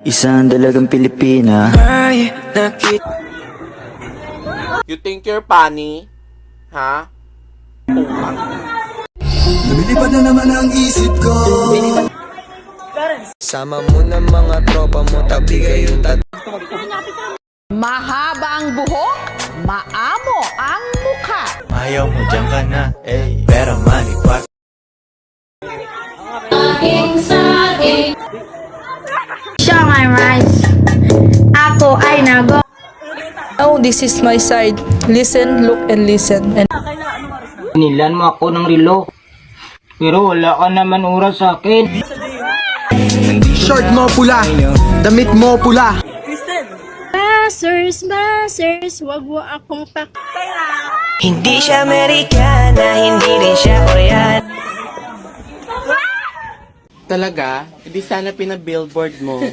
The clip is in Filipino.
Isang dalagang Pilipina. You think you're funny? Ha? Putang. Lumilipad na naman ang isip ko. Sama mo na mga tropa mo, tabi kayong Mahaba ang buhok, maamo ang mukha. Ayaw mo dyan ka na, pero manipak. Show my rice. Ako ay nago. Now, this is my side. Listen, look, and listen. And Nilan mo ako ng relo. Pero wala ka naman oras sa akin. Short mo pula, damit mo pula. Basers, wag mo akong Hindi siya Amerikana, hindi rin siya Korean. Talaga? Hindi sana pinabillboard mo.